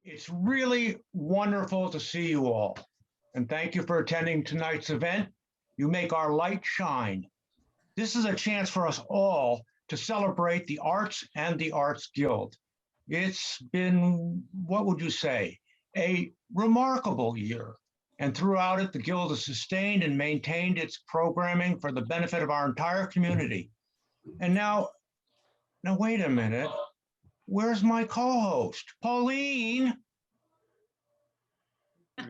It's really wonderful to see you all. And thank you for attending tonight's event. You make our light shine. This is a chance for us all to celebrate the arts and the Arts Guild. It's been, what would you say, a remarkable year. And throughout it, the Guild has sustained and maintained its programming for the benefit of our entire community. And now wait a minute. Where's my co-host, Pauline? Uh-oh.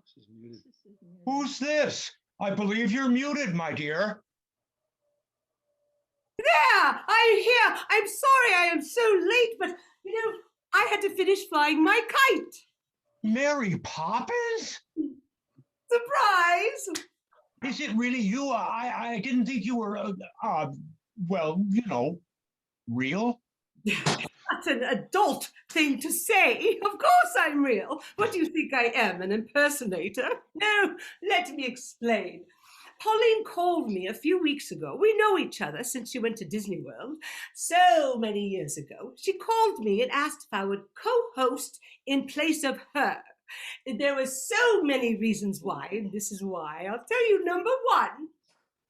She's muted. Who's this? I believe you're muted, my dear. There, I'm here. I'm sorry I am so late, but I had to finish flying my kite. Mary Poppins? Surprise! Is it really you? I didn't think you were, well, real. That's an adult thing to say. Of course I'm real. What do you think I am, an impersonator? No, let me explain. Pauline called me a few weeks ago. We know each other since she went to Disney World so many years ago. She called me and asked if I would co-host in place of her. There were so many reasons why, and this is why. I'll tell you, number one,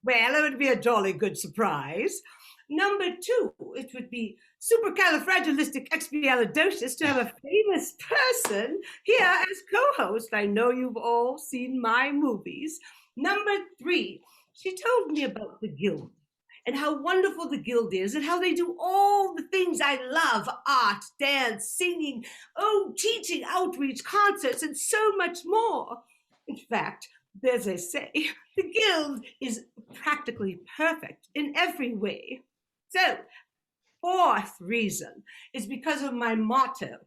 well, it would be a jolly good surprise. Number two, it would be supercalifragilisticexpialidocious to have a famous person here as co-host. I know you've all seen my movies. Number three, she told me about the Guild and how wonderful the Guild is and how they do all the things I love: art, dance, singing, teaching, outreach, concerts, and so much more. In fact, as I say, the Guild is practically perfect in every way. So, fourth reason is because of my motto: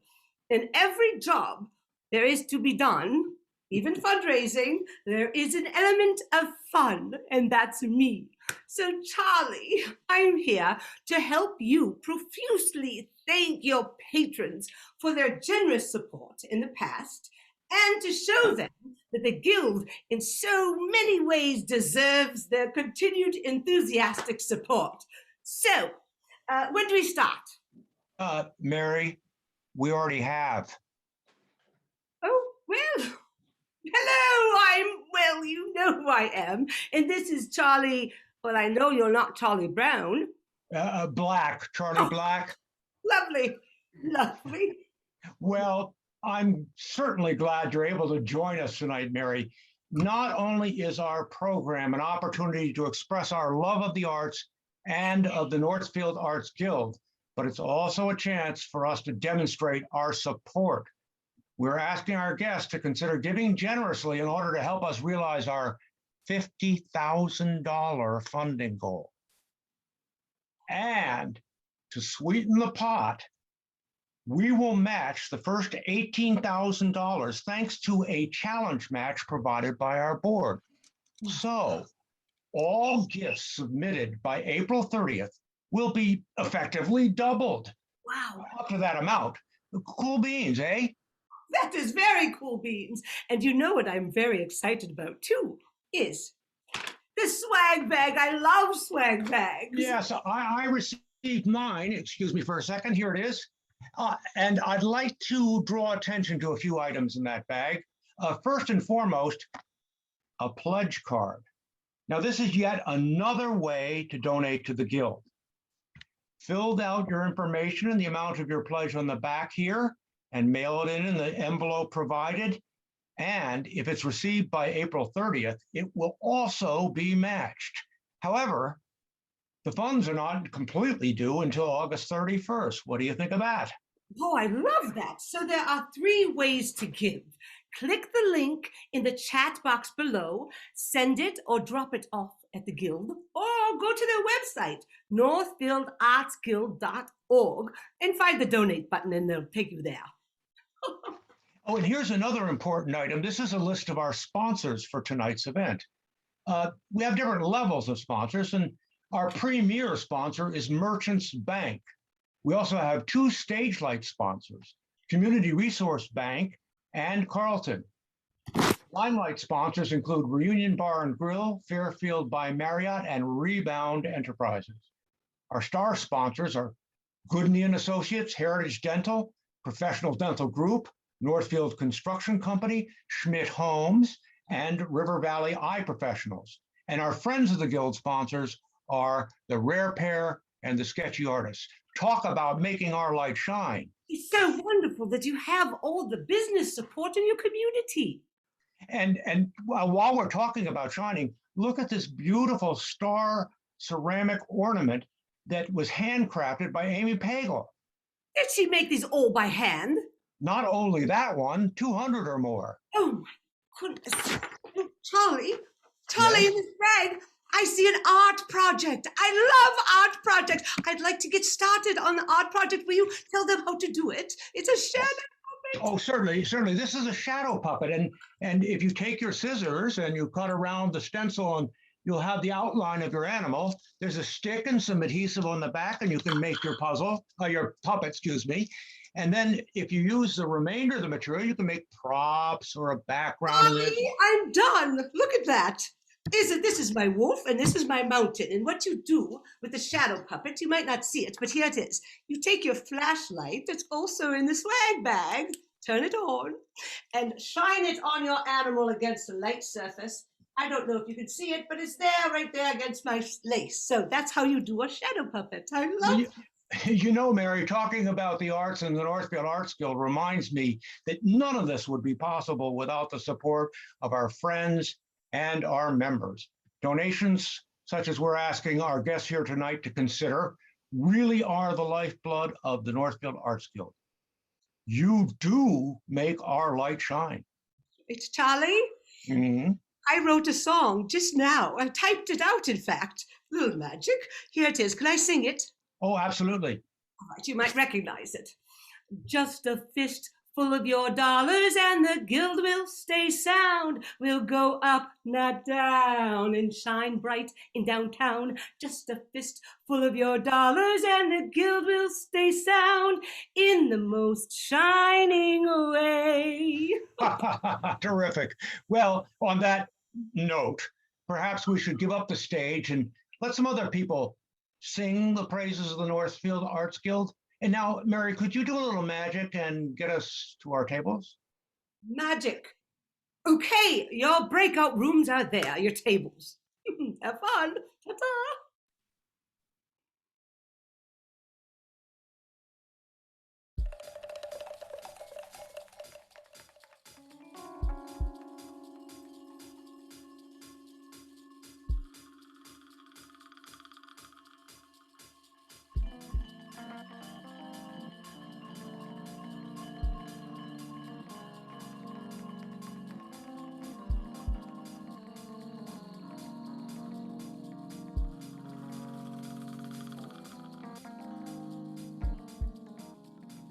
in every job there is to be done, even fundraising, there is an element of fun, and that's me. So, Charlie, I'm here to help you profusely thank your patrons for their generous support in the past, and to show them that the Guild in so many ways deserves their continued enthusiastic support. So, when do we start? Mary, we already have. Oh, well, hello, you know who I am. And this is Charlie. Well, I know you're not Charlie Brown. Black, Charlie Black. Lovely. Well, I'm certainly glad you're able to join us tonight, Mary. Not only is our program an opportunity to express our love of the arts and of the Northfield Arts Guild, but it's also a chance for us to demonstrate our support. We're asking our guests to consider giving generously in order to help us realize our $50,000 funding goal. And to sweeten the pot, we will match the first $18,000 thanks to a challenge match provided by our board. So, all gifts submitted by April 30th will be effectively doubled. Wow. Up to that amount. Cool beans, eh? That is very cool beans. And you know what I'm very excited about too is the swag bag. I love swag bags. Yes, I received mine. Excuse me for a second. Here it is. And I'd like to draw attention to a few items in that bag. First and foremost, a pledge card. Now, this is yet another way to donate to the Guild. Filled out your information and the amount of your pledge on the back here and mail it in the envelope provided. And if it's received by April 30th, it will also be matched. However, the funds are not completely due until August 31st. What do you think of that? Oh, I love that. So there are 3 ways to give. Click the link in the chat box below, send it or drop it off at the Guild, or go to their website, northfieldartsguild.org, and find the donate button and they'll take you there. Oh, and here's another important item. This is a list of our sponsors for tonight's event. We have different levels of sponsors, and our premier sponsor is Merchants Bank. We also have 2 stage light sponsors, Community Resource Bank and Carlson. Limelight sponsors include Reunion Bar and Grill, Fairfield by Marriott, and Rebound Enterprises. Our star sponsors are Goodney and Associates, Heritage Dental, Professional Dental Group, Northfield Construction Company, Schmidt Homes, and River Valley Eye Professionals. And our friends of the Guild sponsors are the Rare Pair and the Sketchy Artists. Talk about making our light shine. It's so wonderful that you have all the business support in your community. And while we're talking about shining, look at this beautiful star ceramic ornament that was handcrafted by Amy Pagel. Did she make these all by hand? Not only that one, 200 or more. Oh my goodness. Charlie, Yes? in this bag, I see an art project. I love art projects. I'd like to get started on the art project. Will you tell them how to do it? It's a shadow puppet. Oh, certainly, certainly. This is a shadow puppet. And if you take your scissors and you cut around the stencil and you'll have the outline of your animal. There's a stick and some adhesive on the back and you can make your your puppet, excuse me. And then if you use the remainder of the material, you can make props or a background. Charlie, I'm done. Look at that. This is my wolf and this is my mountain. And what you do with the shadow puppet, you might not see it, but here it is. You take your flashlight that's also in the swag bag, turn it on, and shine it on your animal against a light surface. I don't know if you can see it, but it's there, right there against my lace. So that's how you do a shadow puppet. I love it. You know, Mary, talking about the arts and the Northfield Arts Guild reminds me that none of this would be possible without the support of our friends and our members. Donations such as we're asking our guests here tonight to consider really are the lifeblood of the Northfield Arts Guild. You do make our light shine. It's Charlie. Mm-hmm. I wrote a song just now. I typed it out, in fact. Little magic. Here it is. Can I sing it? Oh, absolutely. All right, you might recognize it. Just a fist full of your dollars and the guild will stay sound. We'll go up, not down, and shine bright in downtown. Just a fist full of your dollars and the guild will stay sound in the most shining way. Terrific. Well, on that note, perhaps we should give up the stage and let some other people sing the praises of the Northfield Arts Guild. And now, Mary, could you do a little magic and get us to our tables? Magic. Okay, your breakout rooms are there, your tables. Have fun. Ta-ta.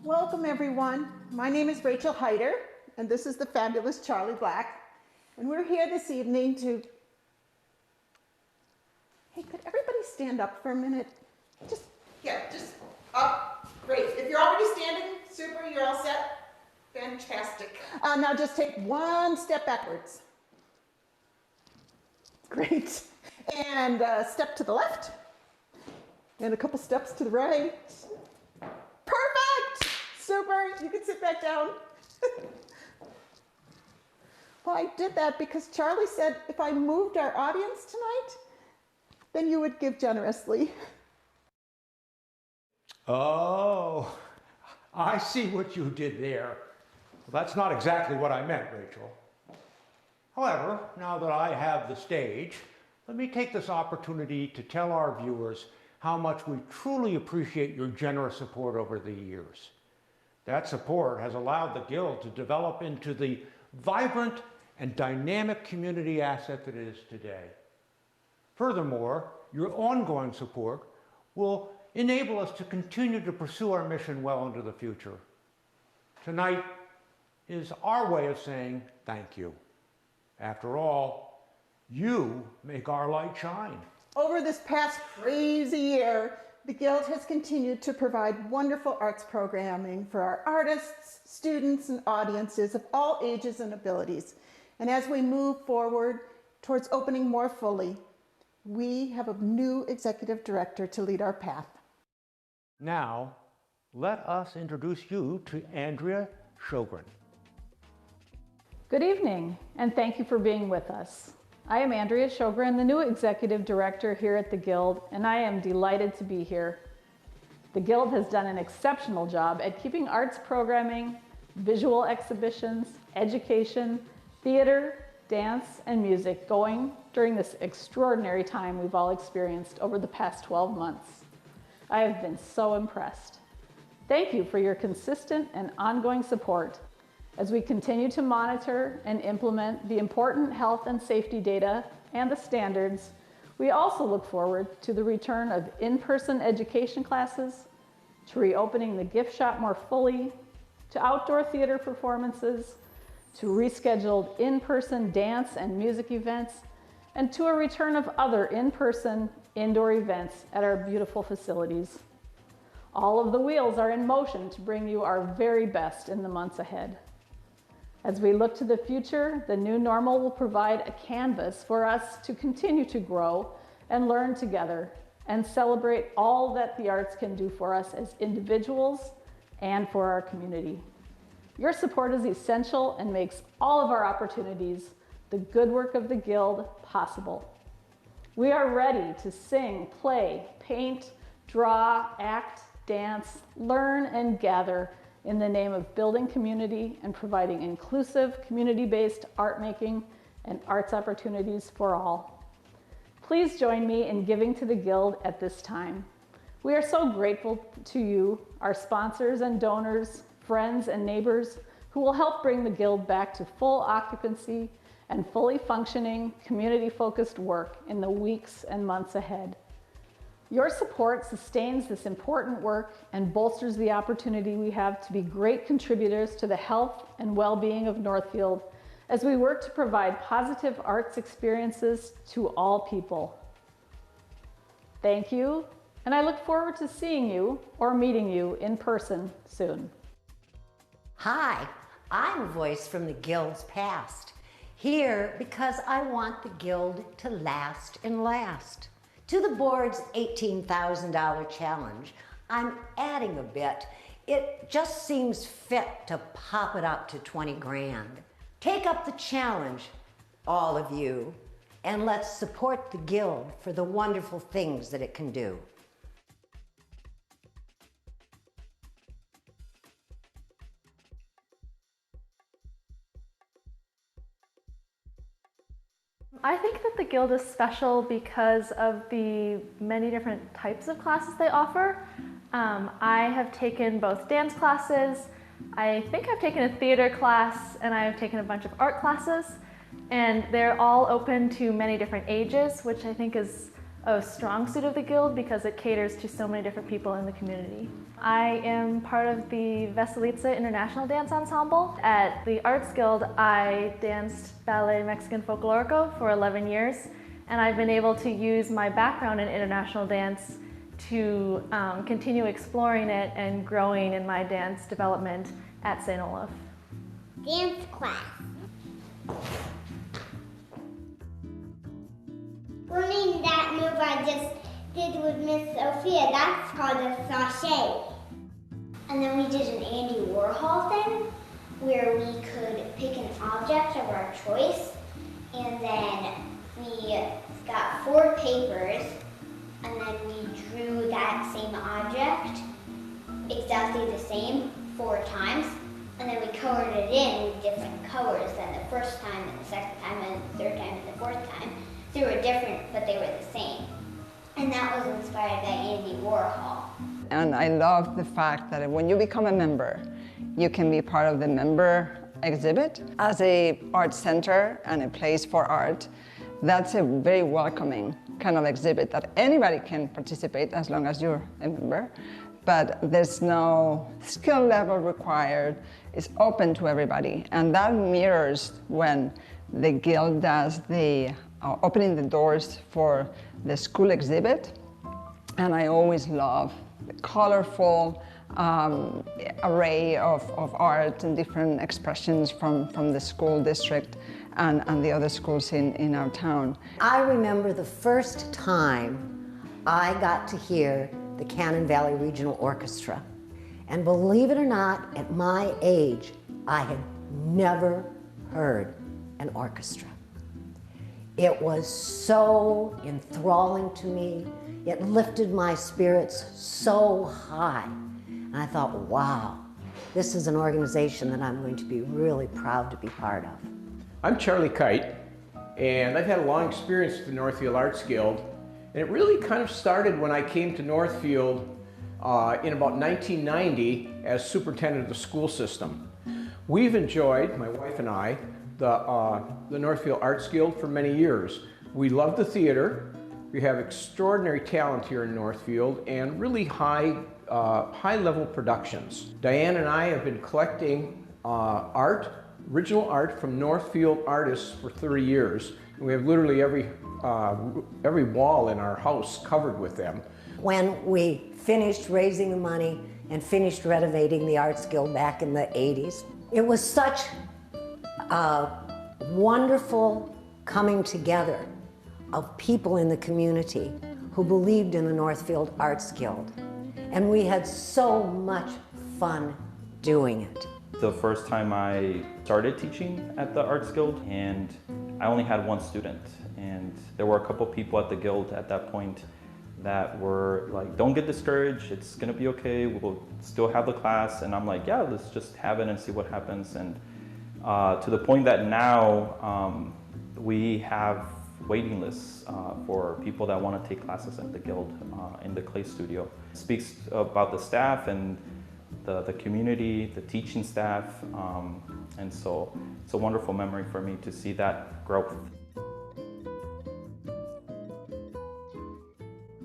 Welcome everyone. My name is Rachel Haider, and this is the fabulous Charlie Black. And we're here this evening to... Hey, could everybody stand up for a minute? Just up. Great. If you're already standing, super, you're all set. Fantastic. Now just take one step backwards. Great. And a step to the left. And a couple steps to the right. Perfect! Super, you can sit back down. Well, I did that because Charlie said if I moved our audience tonight, then you would give generously. Oh, I see what you did there. Well, that's not exactly what I meant, Rachel. However, now that I have the stage, let me take this opportunity to tell our viewers how much we truly appreciate your generous support over the years. That support has allowed the Guild to develop into the vibrant and dynamic community asset that it is today. Furthermore, your ongoing support will enable us to continue to pursue our mission well into the future. Tonight is our way of saying thank you. After all, you make our light shine. Over this past crazy year, the Guild has continued to provide wonderful arts programming for our artists, students, and audiences of all ages and abilities. And as we move forward towards opening more fully, we have a new executive director to lead our path. Now, let us introduce you to Andrea Sjogren. Good evening, and thank you for being with us. I am Andrea Sjogren, the new Executive Director here at the Guild, and I am delighted to be here. The Guild has done an exceptional job at keeping arts programming, visual exhibitions, education, theater, dance, and music going during this extraordinary time we've all experienced over the past 12 months. I have been so impressed. Thank you for your consistent and ongoing support as we continue to monitor and implement the important health and safety data and the standards. We also look forward to the return of in-person education classes, to reopening the gift shop more fully, to outdoor theater performances, to rescheduled in-person dance and music events, and to a return of other in-person indoor events at our beautiful facilities. All of the wheels are in motion to bring you our very best in the months ahead. As we look to the future, the new normal will provide a canvas for us to continue to grow and learn together and celebrate all that the arts can do for us as individuals and for our community. Your support is essential and makes all of our opportunities, the good work of the Guild, possible. We are ready to sing, play, paint, draw, act, dance, learn, and gather in the name of building community and providing inclusive, community-based art making and arts opportunities for all. Please join me in giving to the Guild at this time. We are so grateful to you, our sponsors and donors, friends and neighbors who will help bring the Guild back to full occupancy and fully functioning, community-focused work in the weeks and months ahead. Your support sustains this important work and bolsters the opportunity we have to be great contributors to the health and well-being of Northfield as we work to provide positive arts experiences to all people. Thank you, and I look forward to seeing you or meeting you in person soon. Hi, I'm a voice from the Guild's past, here because I want the Guild to last and last. To the board's $18,000 challenge, I'm adding a bit. It just seems fit to pop it up to 20 grand. Take up the challenge, all of you, and let's support the Guild for the wonderful things that it can do. I think that the Guild is special because of the many different types of classes they offer. I have taken both dance classes, I think I've taken a theater class, and I have taken a bunch of art classes, and they're all open to many different ages, which I think is a strong suit of the Guild because it caters to so many different people in the community. I am part of the Veselica International Dance Ensemble. At the Arts Guild, I danced Ballet Mexican Folklorico for 11 years, and I've been able to use my background in international dance to continue exploring it and growing in my dance development at St. Olaf. Dance class. Learning that move I just did with Miss Sophia, that's called a sachet. And then we did an Andy Warhol thing where we could pick an object of our choice, and then we got 4 papers, and then we drew that same object exactly the same 4 times, and then we colored it in with different colors than the first time and the second time and the third time and the fourth time. They were different, but they were the same. And that was inspired by Andy Warhol. And I love the fact that when you become a member, you can be part of the member exhibit. As a art center and a place for art, that's a very welcoming kind of exhibit that anybody can participate as long as you're a member. But there's no skill level required. It's open to everybody. And that mirrors when the Guild does the opening the doors for the school exhibit. And I always love the colorful array of art and different expressions from the school district and the other schools in our town. I remember the first time I got to hear the Cannon Valley Regional Orchestra. And believe it or not, at my age, I had never heard an orchestra. It was so enthralling to me. It lifted my spirits so high. And I thought, wow, this is an organization that I'm going to be really proud to be part of. I'm Charlie Kyte, and I've had a long experience with the Northfield Arts Guild. And it really kind of started when I came to Northfield in about 1990 as superintendent of the school system. We've enjoyed, my wife and I, the Northfield Arts Guild for many years. We love the theater. We have extraordinary talent here in Northfield and really high-level productions. Diane and I have been collecting original art from Northfield artists for 30 years. And we have literally every wall in our house covered with them. When we finished raising the money and finished renovating the Arts Guild back in the 80s, it was such a wonderful coming together of people in the community who believed in the Northfield Arts Guild. And we had so much fun doing it. The first time I started teaching at the Arts Guild, and I only had one student. And there were a couple people at the Guild at that point that were like, don't get discouraged, it's gonna be okay, we'll still have the class. And I'm like, yeah, let's just have it and see what happens. And to the point that now we have waiting lists for people that want to take classes at the Guild in the clay studio. It speaks about the staff and the community, the teaching staff, and so it's a wonderful memory for me to see that growth.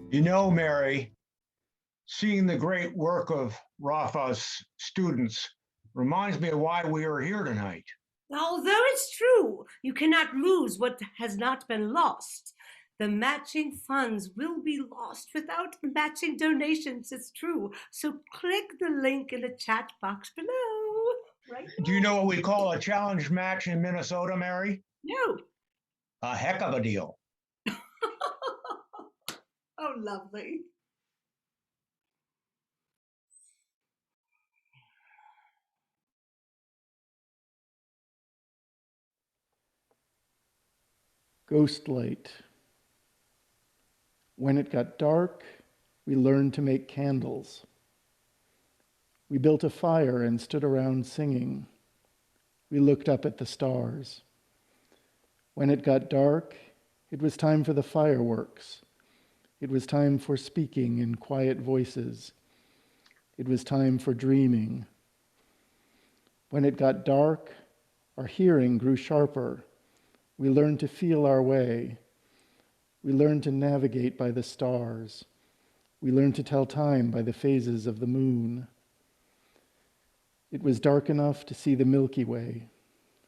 You know, Mary, seeing the great work of Rafa's students reminds me of why we are here tonight. Although it's true, you cannot lose what has not been lost. The matching funds will be lost without matching donations, it's true. So click the link in the chat box below. Right now. Do you know what we call a challenge match in Minnesota, Mary? No. A heck of a deal. Oh, lovely. Ghost light. When it got dark, we learned to make candles. We built a fire and stood around singing. We looked up at the stars. When it got dark, it was time for the fireworks. It was time for speaking in quiet voices. It was time for dreaming. When it got dark, our hearing grew sharper. We learned to feel our way. We learned to navigate by the stars. We learned to tell time by the phases of the moon. It was dark enough to see the Milky Way.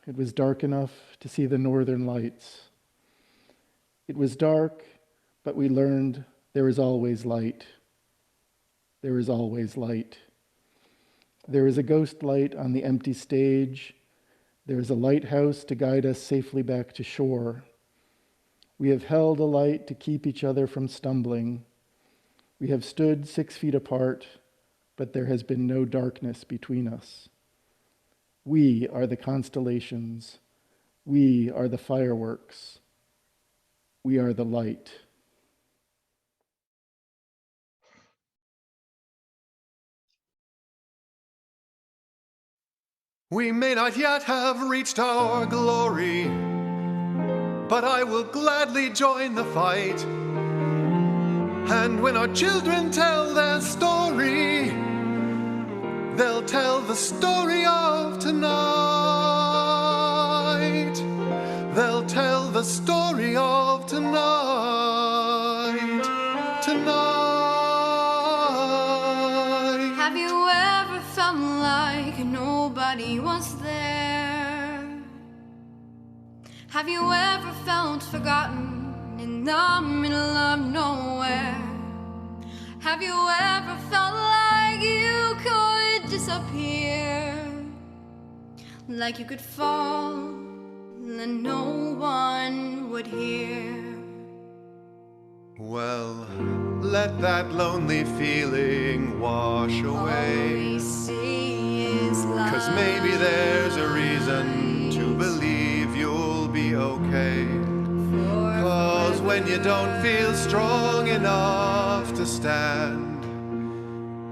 It was dark enough to see the northern lights. It was dark, but we learned there is always light. There is always light. There is a ghost light on the empty stage. There is a lighthouse to guide us safely back to shore. We have held a light to keep each other from stumbling. We have stood 6 feet apart, but there has been no darkness between us. We are the constellations. We are the fireworks. We are the light. We may not yet have reached our glory, but I will gladly join the fight. And when our children tell their story, they'll tell the story of tonight. They'll tell the story of tonight. Tonight. Have you ever felt like nobody was there? Have you ever felt forgotten in the middle of nowhere? Have you ever felt like you could disappear? Like you could fall and no one would hear? Well, let that lonely feeling wash away. 'Cause maybe there's a reason to believe you'll be okay. 'Cause when you don't feel strong enough to stand,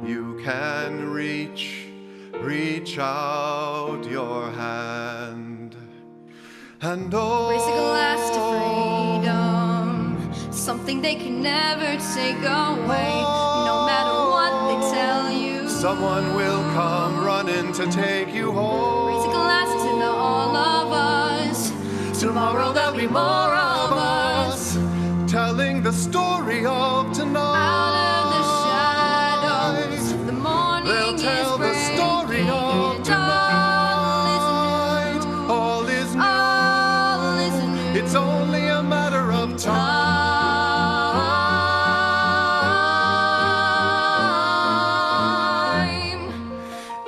you can reach out your hand. And Raise a glass to freedom, something they can never take away. No matter what they tell you, someone will come running to take you home. raise a glass to the all of us. Tomorrow there'll be more of us, telling the story of tonight. Out of the shadows, the morning they'll tell is the story of tonight. All is new. It's only a matter of time.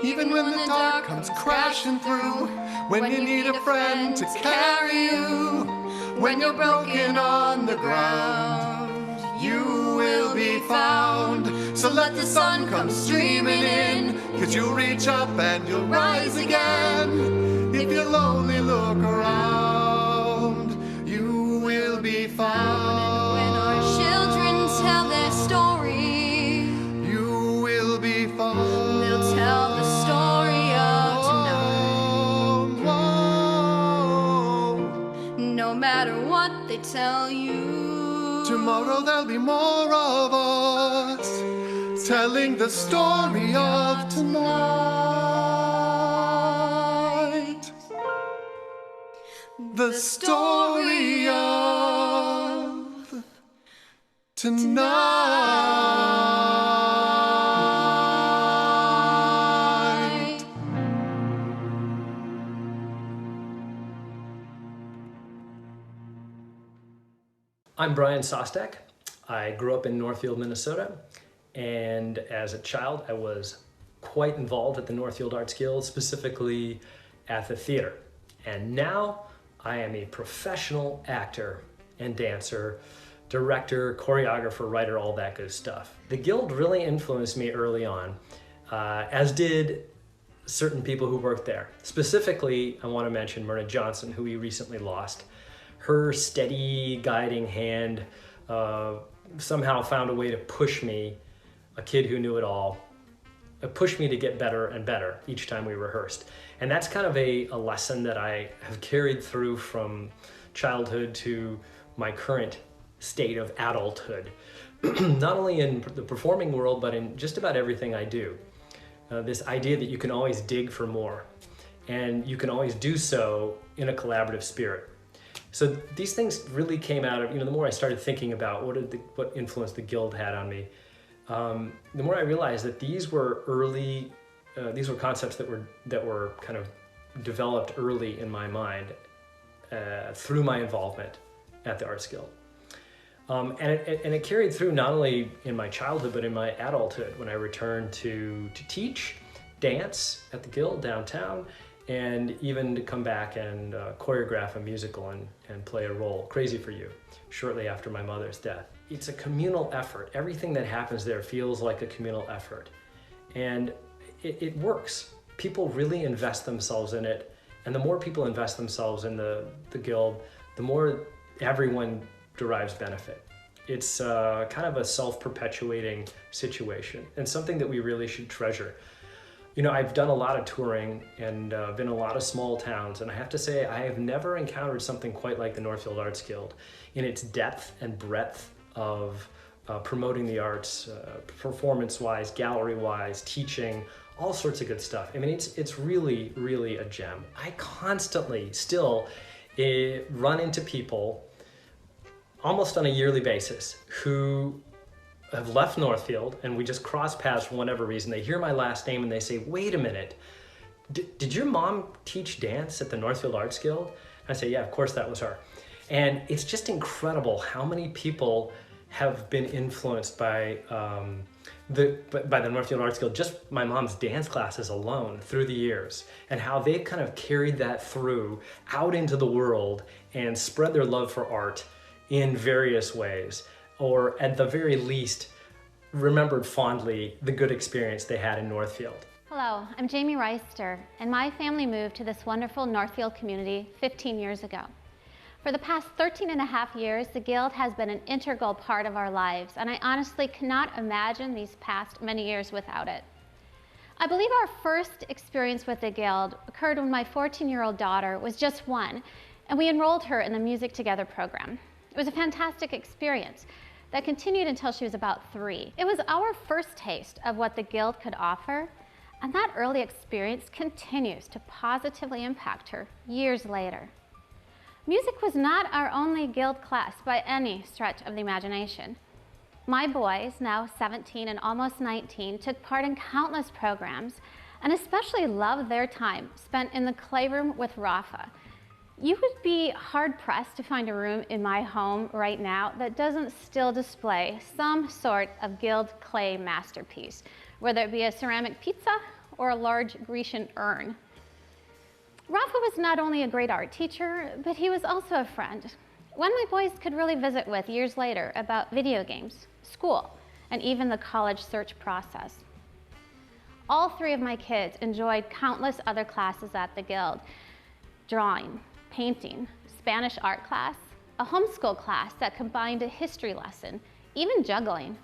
Even when the dark comes crashing through, when you need a friend to carry you, when you're broken on the ground, you will be found. So let the sun come streaming in, 'cause you'll reach up and you'll rise again. If you'll only look around, you will be found. When our children tell their story, you will be found. They'll tell the story of tonight. No matter what they tell you, tomorrow there'll be more of us, telling the story of tonight. The story of tonight. I'm Brian Sostek. I grew up in Northfield, Minnesota, and as a child I was quite involved at the Northfield Arts Guild, specifically at the theater. And now I am a professional actor and dancer, director, choreographer, writer, all that good stuff. The Guild really influenced me early on, as did certain people who worked there. Specifically, I want to mention Myrna Johnson, who we recently lost. Her steady guiding hand somehow found a way to push me, a kid who knew it all, pushed me to get better and better each time we rehearsed. And that's kind of a lesson that I have carried through from childhood to my current state of adulthood. Not only in the performing world, but in just about everything I do. This idea that you can always dig for more, and you can always do so in a collaborative spirit. So these things really came out of, the more I started thinking about what influence the Guild had on me, the more I realized that these were concepts that were kind of developed early in my mind through my involvement at the Arts Guild. And it carried through not only in my childhood, but in my adulthood when I returned to teach dance at the Guild downtown, and even to come back and choreograph a musical and play a role, Crazy for You, shortly after my mother's death. It's a communal effort. Everything that happens there feels like a communal effort. And it works. People really invest themselves in it. And the more people invest themselves in the Guild, the more everyone derives benefit. It's kind of a self-perpetuating situation, and something that we really should treasure. I've done a lot of touring and been in a lot of small towns, and I have to say I have never encountered something quite like the Northfield Arts Guild in its depth and breadth of promoting the arts, performance-wise, gallery-wise, teaching, all sorts of good stuff. I mean, it's really, really a gem. I constantly still run into people almost on a yearly basis who have left Northfield, and we just cross paths for whatever reason. They hear my last name and they say, wait a minute, did your mom teach dance at the Northfield Arts Guild? I say, yeah, of course that was her. And it's just incredible how many people have been influenced by the Northfield Arts Guild, just my mom's dance classes alone through the years, and how they've kind of carried that through out into the world and spread their love for art in various ways. or at the very least, remembered fondly the good experience they had in Northfield. Hello, I'm Jami Reister, and my family moved to this wonderful Northfield community 15 years ago. For the past 13 and a half years, the Guild has been an integral part of our lives, and I honestly cannot imagine these past many years without it. I believe our first experience with the Guild occurred when my 14-year-old daughter was just 1, and we enrolled her in the Music Together program. It was a fantastic experience that continued until she was about 3. It was our first taste of what the Guild could offer, and that early experience continues to positively impact her years later. Music was not our only Guild class by any stretch of the imagination. My boys, now 17 and almost 19, took part in countless programs and especially loved their time spent in the Clayroom with Rafa. You would be hard-pressed to find a room in my home right now that doesn't still display some sort of Guild clay masterpiece, whether it be a ceramic pizza or a large Grecian urn. Rafa was not only a great art teacher, but he was also a friend, one my boys could really visit with years later about video games, school, and even the college search process. All 3 of my kids enjoyed countless other classes at the Guild: drawing, painting, Spanish art class, a homeschool class that combined a history lesson, even juggling.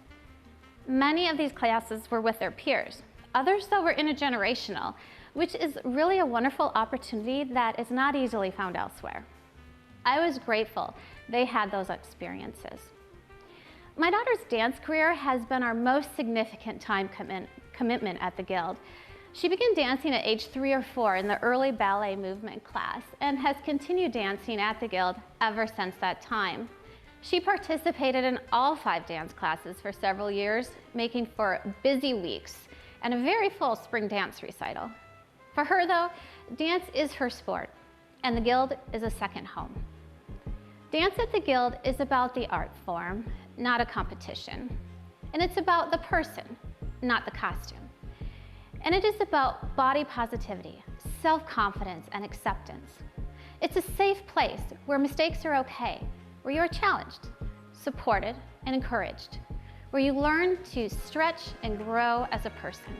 Many of these classes were with their peers. Others, though, were intergenerational, which is really a wonderful opportunity that is not easily found elsewhere. I was grateful they had those experiences. My daughter's dance career has been our most significant time commitment at the Guild. She began dancing at age 3 or 4 in the early ballet movement class and has continued dancing at the Guild ever since that time. She participated in all 5 dance classes for several years, making for busy weeks and a very full spring dance recital. For her, though, dance is her sport, and the Guild is a second home. Dance at the Guild is about the art form, not a competition. And it's about the person, not the costume. And it is about body positivity, self-confidence, and acceptance. It's a safe place where mistakes are okay, where you are challenged, supported, and encouraged, where you learn to stretch and grow as a person.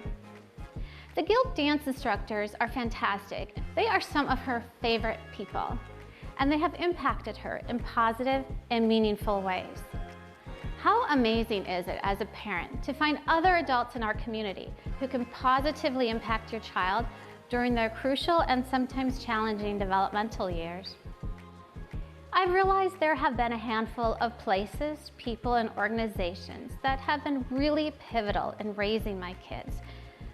The Guild dance instructors are fantastic. They are some of her favorite people, and they have impacted her in positive and meaningful ways. How amazing is it as a parent to find other adults in our community who can positively impact your child during their crucial and sometimes challenging developmental years? I've realized there have been a handful of places, people, and organizations that have been really pivotal in raising my kids.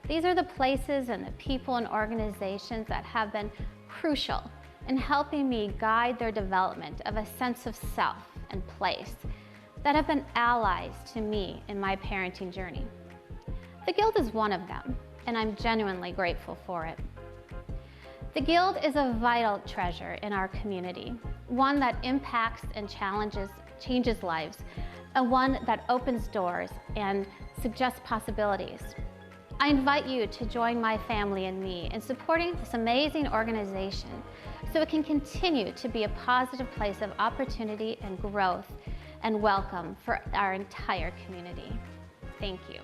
These are the places and the people and organizations that have been crucial in helping me guide their development of a sense of self and place, that have been allies to me in my parenting journey. The Guild is one of them, and I'm genuinely grateful for it. The Guild is a vital treasure in our community, one that impacts and changes lives, and one that opens doors and suggests possibilities. I invite you to join my family and me in supporting this amazing organization so it can continue to be a positive place of opportunity and growth and welcome for our entire community. Thank you.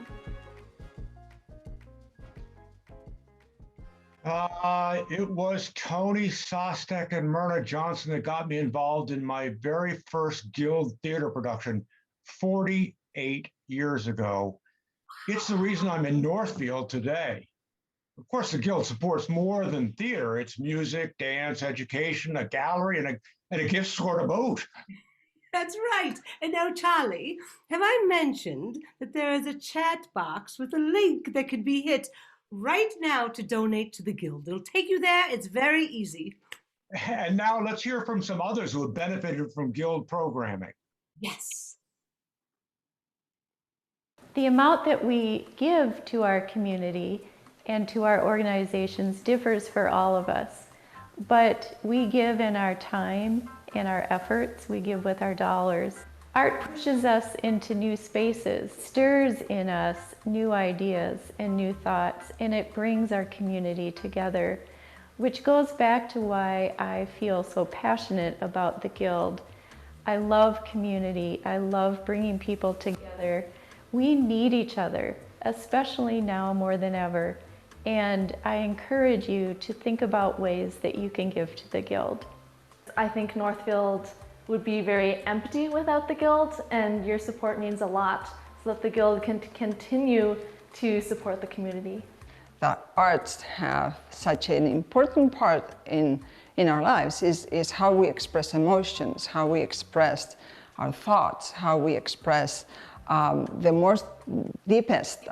It was Tony Sostek and Myrna Johnson that got me involved in my very first Guild theater production 48 years ago. It's the reason I'm in Northfield today. Of course, the Guild supports more than theater. It's music, dance, education, a gallery, and a gift store to boot. That's right. And now, Charlie, have I mentioned that there is a chat box with a link that can be hit right now to donate to the Guild? It'll take you there. It's very easy. And now let's hear from some others who have benefited from Guild programming. Yes. The amount that we give to our community and to our organizations differs for all of us, but we give in our time, in our efforts, we give with our dollars. Art pushes us into new spaces, stirs in us new ideas and new thoughts, and it brings our community together, which goes back to why I feel so passionate about the Guild. I love community. I love bringing people together. We need each other, especially now more than ever. And I encourage you to think about ways that you can give to the Guild. I think Northfield would be very empty without the Guild, and your support means a lot so that the Guild can continue to support the community. The arts have such an important part in our lives is how we express emotions, how we express our thoughts, how we express the most deepest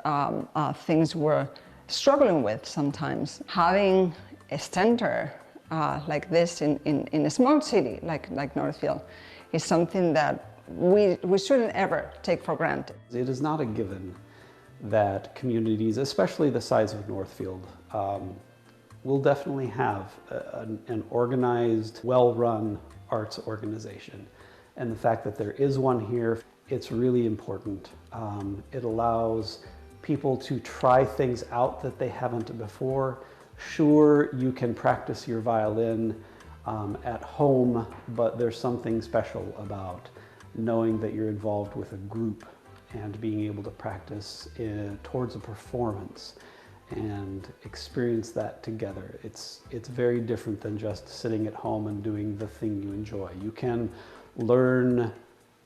things we're struggling with sometimes. Having a center like this in a small city like Northfield is something that we shouldn't ever take for granted. It is not a given that communities, especially the size of Northfield, will definitely have an organized, well-run arts organization. And the fact that there is one here, it's really important. It allows people to try things out that they haven't before. Sure, you can practice your violin at home, but there's something special about knowing that you're involved with a group and being able to practice towards a performance and experience that together. It's very different than just sitting at home and doing the thing you enjoy. You can learn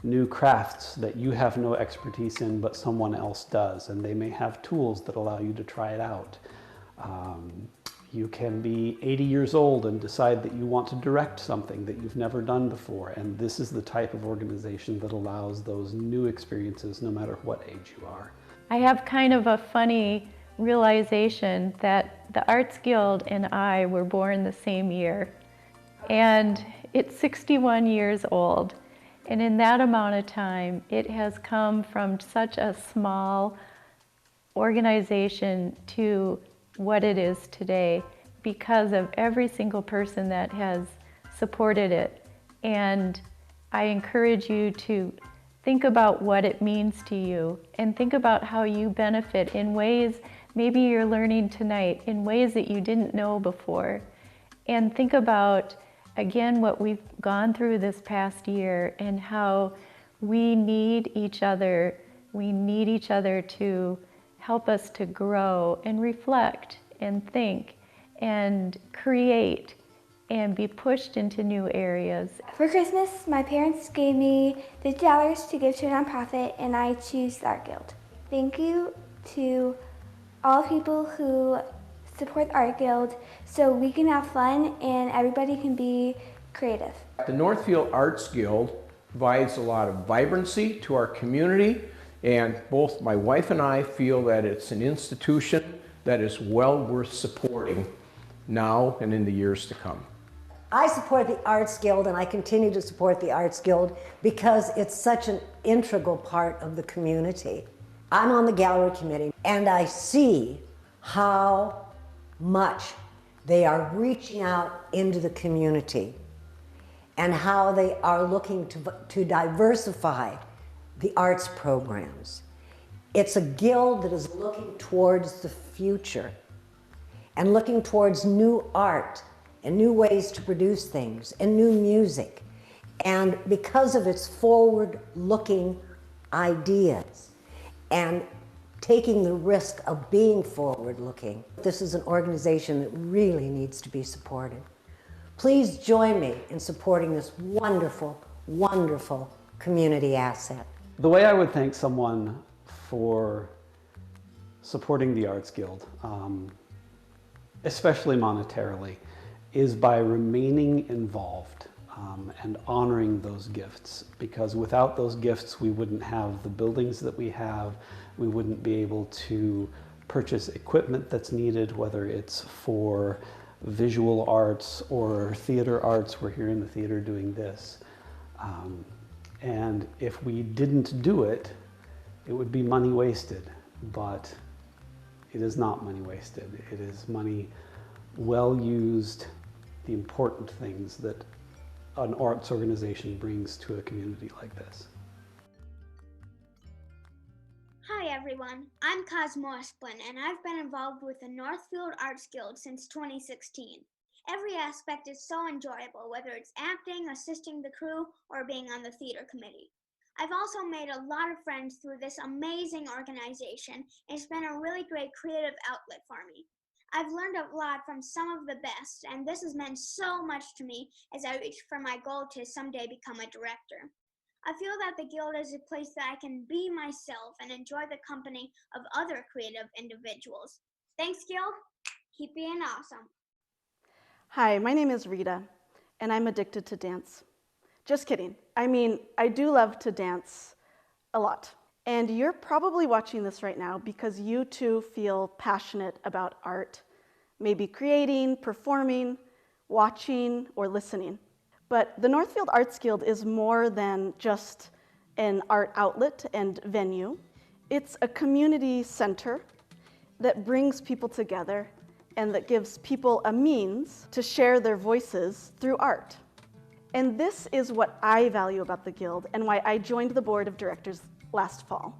new crafts that you have no expertise in, but someone else does, and they may have tools that allow you to try it out. You can be 80 years old and decide that you want to direct something that you've never done before, and this is the type of organization that allows those new experiences no matter what age you are. I have kind of a funny realization that the Arts Guild and I were born the same year, and it's 61 years old. And in that amount of time, it has come from such a small organization to what it is today because of every single person that has supported it. And I encourage you to think about what it means to you and think about how you benefit in ways maybe you're learning tonight, in ways that you didn't know before. And think about, again, what we've gone through this past year and how we need each other. We need each other to help us to grow and reflect and think and create and be pushed into new areas. For Christmas, my parents gave me $50 to give to a nonprofit, and I choose the Art Guild. Thank you to all people who support the Art Guild so we can have fun and everybody can be creative. The Northfield Arts Guild provides a lot of vibrancy to our community, and both my wife and I feel that it's an institution that is well worth supporting now and in the years to come. I support the Arts Guild, and I continue to support the Arts Guild because it's such an integral part of the community. I'm on the gallery committee, and I see how much they are reaching out into the community and how they are looking to diversify the arts programs. It's a guild that is looking towards the future and looking towards new art and new ways to produce things and new music. And because of its forward-looking ideas and taking the risk of being forward-looking, this is an organization that really needs to be supported. Please join me in supporting this wonderful, wonderful community asset. The way I would thank someone for supporting the Arts Guild, especially monetarily, is by remaining involved and honoring those gifts, because without those gifts we wouldn't have the buildings that we have, we wouldn't be able to purchase equipment that's needed, whether it's for visual arts or theater arts. We're here in the theater doing this. And if we didn't do it, it would be money wasted, but it is not money wasted. It is money well used, the important things that an arts organization brings to a community like this. Hi everyone, I'm Cosmo Esplin, and I've been involved with the Northfield Arts Guild since 2016. Every aspect is so enjoyable, whether it's acting, assisting the crew, or being on the theater committee. I've also made a lot of friends through this amazing organization, and it's been a really great creative outlet for me. I've learned a lot from some of the best, and this has meant so much to me as I reach for my goal to someday become a director. I feel that the Guild is a place that I can be myself and enjoy the company of other creative individuals. Thanks, Guild. Keep being awesome. Hi, my name is Rita, and I'm addicted to dance. Just kidding. I mean, I do love to dance a lot. And you're probably watching this right now because you too feel passionate about art, maybe creating, performing, watching, or listening. But the Northfield Arts Guild is more than just an art outlet and venue. It's a community center that brings people together and that gives people a means to share their voices through art. And this is what I value about the Guild and why I joined the board of directors last fall.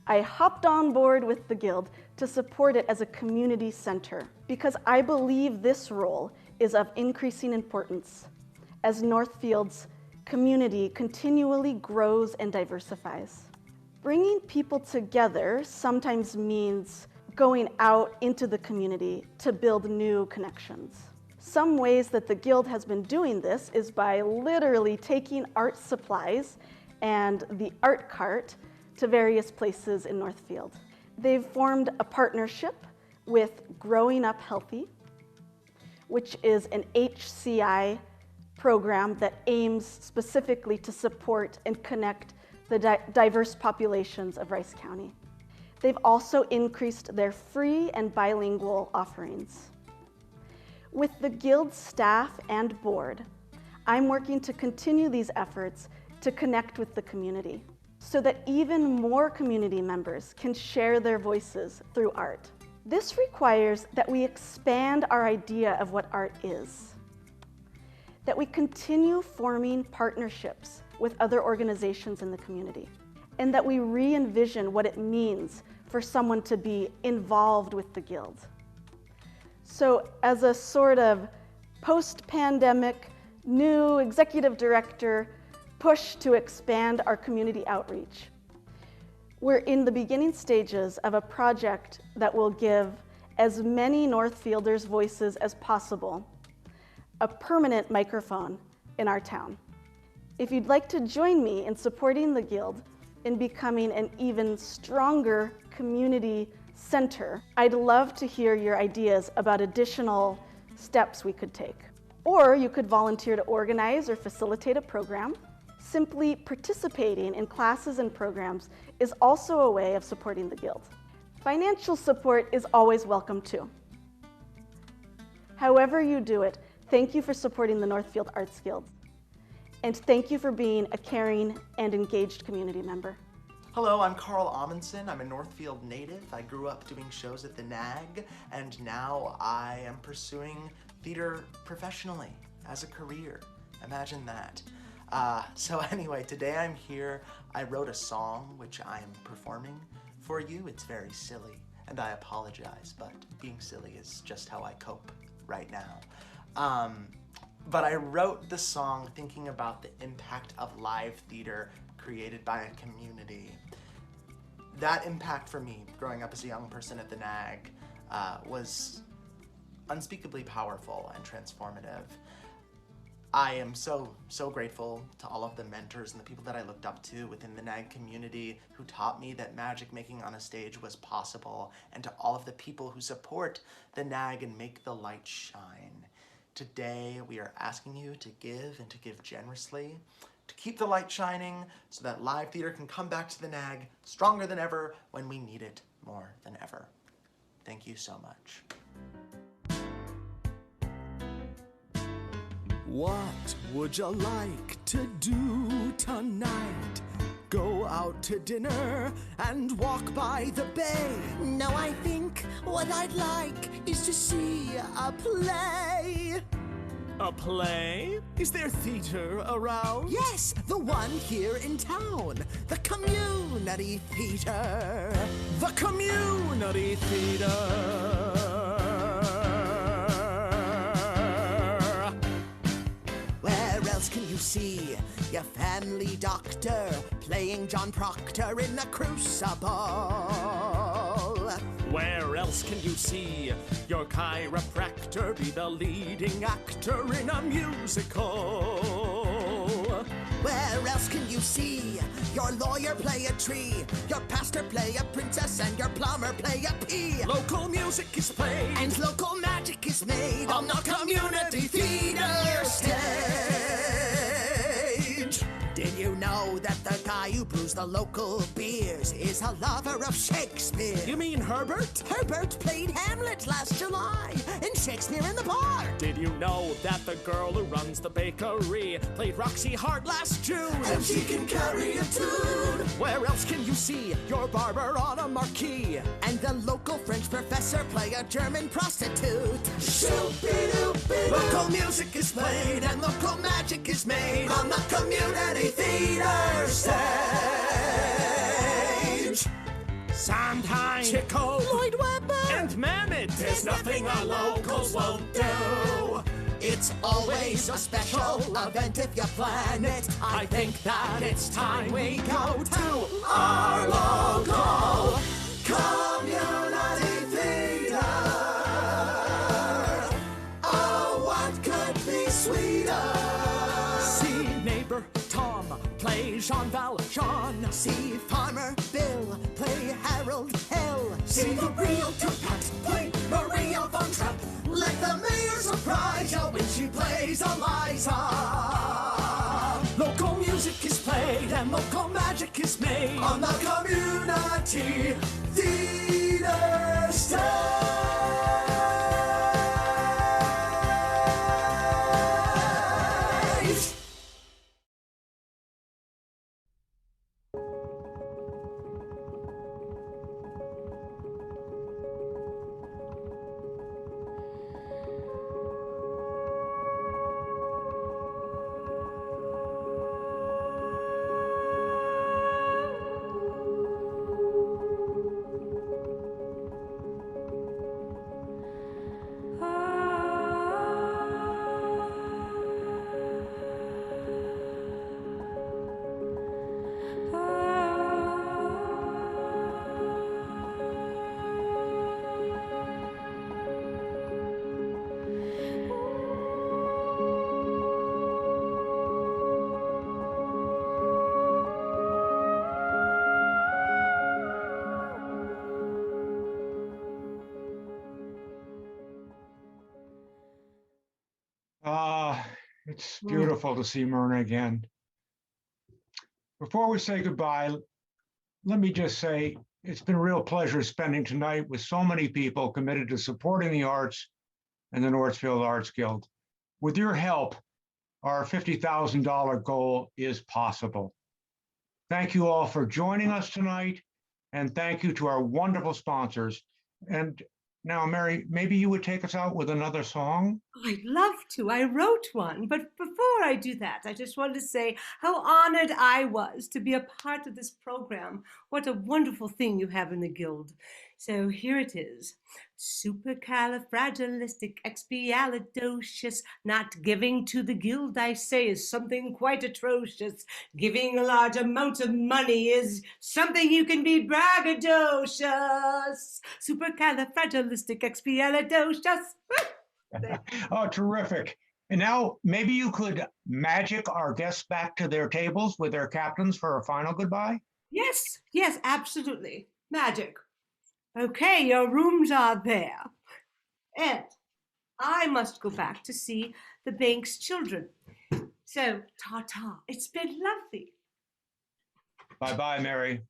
I hopped on board with the Guild to support it as a community center because I believe this role is of increasing importance as Northfield's community continually grows and diversifies. Bringing people together sometimes means going out into the community to build new connections. Some ways that the Guild has been doing this is by literally taking art supplies and the art cart to various places in Northfield. They've formed a partnership with Growing Up Healthy, which is an HCI program that aims specifically to support and connect the diverse populations of Rice County. They've also increased their free and bilingual offerings. With the Guild staff and board, I'm working to continue these efforts to connect with the community so that even more community members can share their voices through art. This requires that we expand our idea of what art is, that we continue forming partnerships with other organizations in the community, and that we re-envision what it means for someone to be involved with the Guild. So as a sort of post-pandemic new executive director push to expand our community outreach, we're in the beginning stages of a project that will give as many Northfielders voices as possible a permanent microphone in our town. If you'd like to join me in supporting the Guild in becoming an even stronger community center, I'd love to hear your ideas about additional steps we could take. Or you could volunteer to organize or facilitate a program. Simply participating in classes and programs is also a way of supporting the Guild. Financial support is always welcome too. However you do it, thank you for supporting the Northfield Arts Guild. And thank you for being a caring and engaged community member. Hello, I'm Carl Amundsen. I'm a Northfield native. I grew up doing shows at the NAG, and now I am pursuing theater professionally as a career. Imagine that. So anyway, today I'm here. I wrote a song which I am performing for you. It's very silly, and I apologize, but being silly is just how I cope right now. But I wrote the song thinking about the impact of live theater created by a community. That impact for me, growing up as a young person at the NAG, was unspeakably powerful and transformative. I am so grateful to all of the mentors and the people that I looked up to within the NAG community who taught me that magic making on a stage was possible, and to all of the people who support the NAG and make the light shine. Today, we are asking you to give and to give generously, to keep the light shining so that live theater can come back to the NAG stronger than ever when we need it more than ever. Thank you so much. What would you like to do tonight? Go out to dinner and walk by the bay? No, I think what I'd like is to see a play. A play? Is there theater around? Yes, the one here in town. The Community Theater. The Community Theater. see your family doctor playing John Proctor in a crucible? Where else can you see your chiropractor be the leading actor in a musical? Where else can you see your lawyer play a tree, your pastor play a princess, and your plumber play a pea? Local music is played, and local magic is made on the community theater stage. Did you know that the guy who brews the local beers is a lover of Shakespeare? You mean Herbert? Herbert played Hamlet last July in Shakespeare in the Park. Did you know that the girl who runs the bakery played Roxy Hart last June? And she can carry a tune. Where else can you see your barber on a marquee and the local French professor play a German prostitute? Shoop-be-doop-be-doo. Local music is played and local magic is made on the community theater stage. Sondheim, Chico, Lloyd Webber, and Mamet. There's nothing our locals won't do. It's always a special event if you plan it. I think that it's time we go to our local community theater. Oh, what could be sweeter? See neighbor Tom play Jean Valjean. See Farmer Bill play Harold Hill. See the realtor Pat play Maria von Trapp. Let the mayor surprise you when she plays Eliza. Local music is played and local magic is made on the community theater stage. It's beautiful to see Myrna again. Before we say goodbye, let me just say it's been a real pleasure spending tonight with so many people committed to supporting the arts and the Northfield Arts Guild. With your help, our $50,000 goal is possible. Thank you all for joining us tonight, and thank you to our wonderful sponsors. And now, Mary, maybe you would take us out with another song? I'd love to. I wrote one. But before I do that, I just wanted to say how honored I was to be a part of this program. What a wonderful thing you have in the Guild. So here it is. Supercalifragilisticexpialidocious. Not giving to the Guild, I say, is something quite atrocious. Giving a large amount of money is something you can be braggadocious. Supercalifragilisticexpialidocious. Oh, terrific. And now maybe you could magic our guests back to their tables with their captains for a final goodbye? Yes, yes, absolutely. Magic. Okay, your rooms are there. And I must go back to see the bank's children. So, ta-ta. It's been lovely. Bye-bye, Mary.